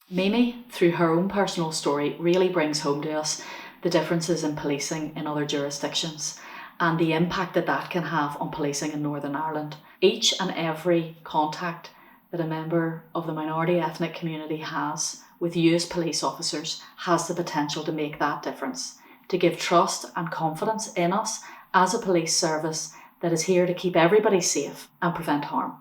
Mimi, through her own personal story, really brings home to us the differences in policing in other jurisdictions and the impact that can have on policing in Northern Ireland. Each and every contact that a member of the minority ethnic community has with you as police officers has the potential to make that difference, to give trust and confidence in us as a police service that is here to keep everybody safe and prevent harm.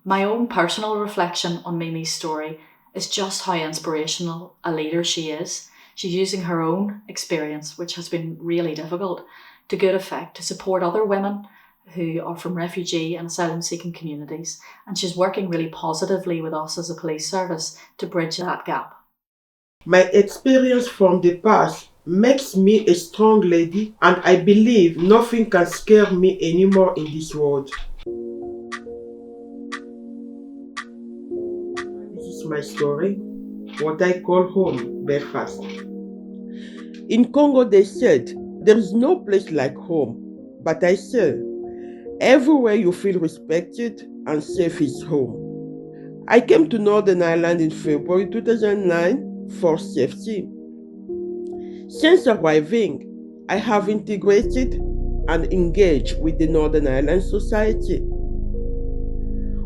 My own personal reflection on Mimi's story is just how inspirational a leader she is. She's using her own experience, which has been really difficult, to good effect to support other women who are from refugee and asylum-seeking communities, and she's working really positively with us as a police service to bridge that gap. My experience from the past makes me a strong lady, and I believe nothing can scare me anymore in this world. This is my story, what I call home, Belfast. In Congo they said, there is no place like home, but I say, everywhere you feel respected and safe is home. I came to Northern Ireland in February 2009 for safety. Since arriving, I have integrated and engaged with the Northern Ireland society.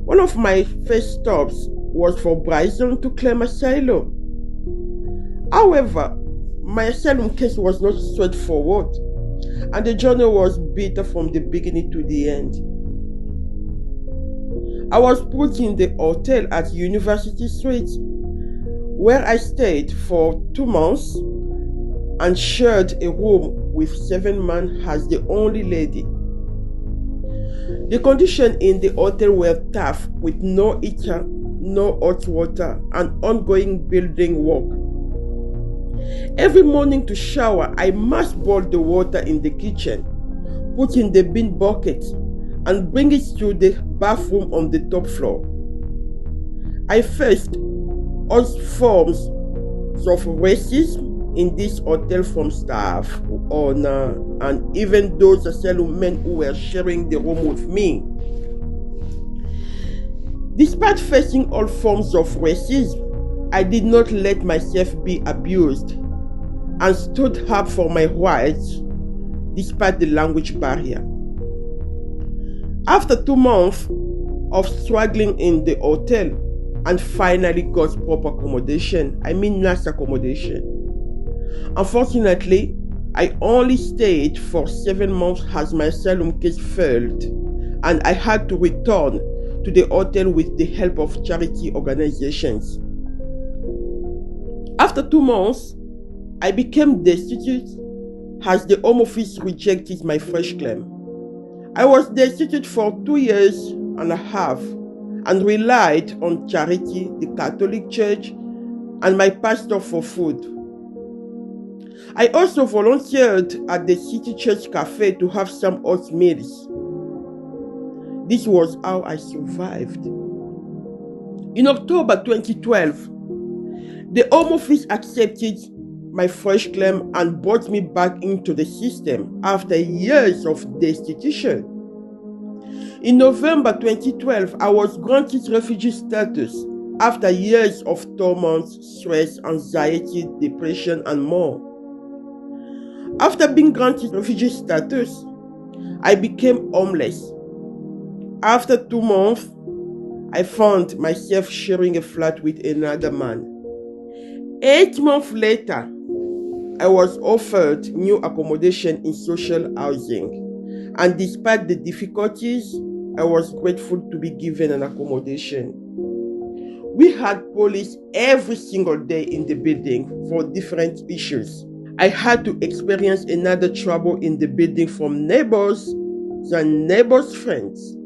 One of my first stops was for Bryson to claim asylum. However, my asylum case was not straightforward, and the journey was bitter from the beginning to the end. I was put in the hotel at University Street, where I stayed for 2 months and shared a room with 7 men as the only lady. The conditions in the hotel were tough, with no heater, no hot water, and ongoing building work. Every morning to shower, I must boil the water in the kitchen, put in the bean bucket, and bring it to the bathroom on the top floor. I faced all forms of racism in this hotel from staff, owner, and even those asylum men who were sharing the room with me. Despite facing all forms of racism, I did not let myself be abused and stood up for my rights despite the language barrier. After 2 months of struggling in the hotel and finally got proper accommodation, nurse accommodation. Unfortunately, I only stayed for 7 months as my asylum case failed, and I had to return to the hotel with the help of charity organizations. After 2 months, I became destitute as the Home Office rejected my fresh claim. I was destitute for 2 years and a half and relied on charity, the Catholic Church, and my pastor for food. I also volunteered at the City Church Cafe to have some hot meals. This was how I survived. In October 2012, the Home Office accepted my fresh claim and brought me back into the system after years of destitution. In November 2012, I was granted refugee status after years of torment, stress, anxiety, depression, and more. After being granted refugee status, I became homeless. After 2 months, I found myself sharing a flat with another man. 8 months later, I was offered new accommodation in social housing, and despite the difficulties, I was grateful to be given an accommodation. We had police every single day in the building for different issues. I had to experience another trouble in the building from neighbors and neighbors' friends.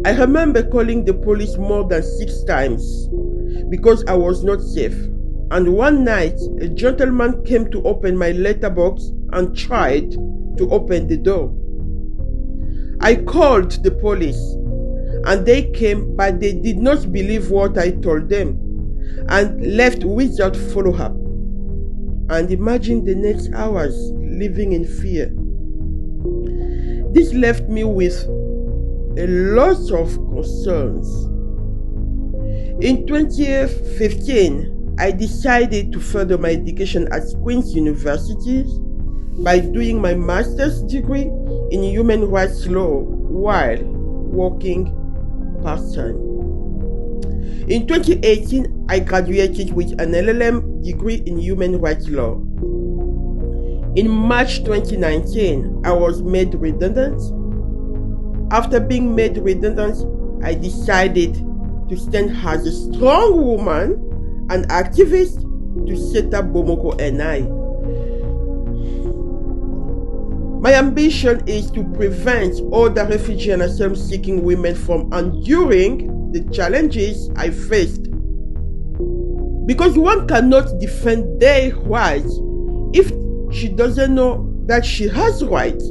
I remember calling the police more than 6 times because I was not safe. And one night, a gentleman came to open my letterbox and tried to open the door. I called the police and they came, but they did not believe what I told them and left without follow-up. And imagine the next hours living in fear. This left me with a lot of concerns. In 2015, I decided to further my education at Queen's University by doing my master's degree in human rights law while working part-time. In 2018, I graduated with an LLM degree in human rights law. In March 2019, I was made redundant. After being made redundant, I decided to stand as a strong woman and activist to set up Bomoko NI. My ambition is to prevent other refugee and asylum-seeking women from enduring the challenges I faced. Because one cannot defend their rights if she doesn't know that she has rights.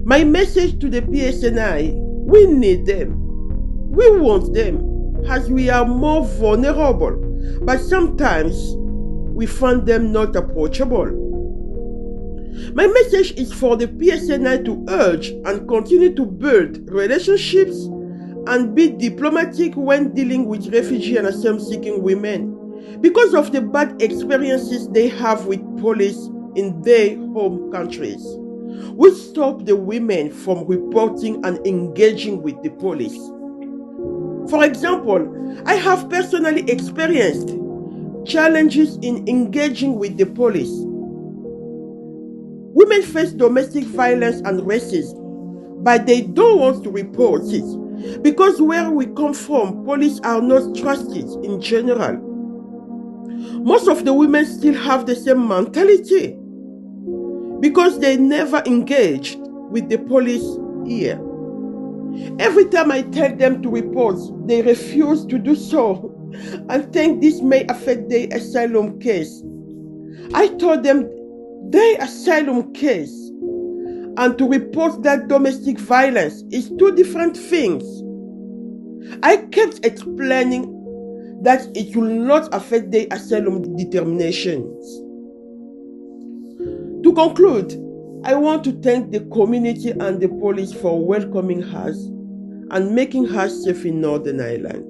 My message to the PSNI, we need them. We want them, as we are more vulnerable, but sometimes we find them not approachable. My message is for the PSNI to urge and continue to build relationships and be diplomatic when dealing with refugee and asylum-seeking women because of the bad experiences they have with police in their home countries. We stop the women from reporting and engaging with the police. For example, I have personally experienced challenges in engaging with the police. Women face domestic violence and racism, but they don't want to report it because where we come from, police are not trusted in general. Most of the women still have the same mentality because they never engaged with the police here. Every time I tell them to report, they refuse to do so and think this may affect their asylum case. I told them their asylum case and to report that domestic violence is two different things. I kept explaining that it will not affect their asylum determinations. To conclude, I want to thank the community and the police for welcoming us and making us safe in Northern Ireland.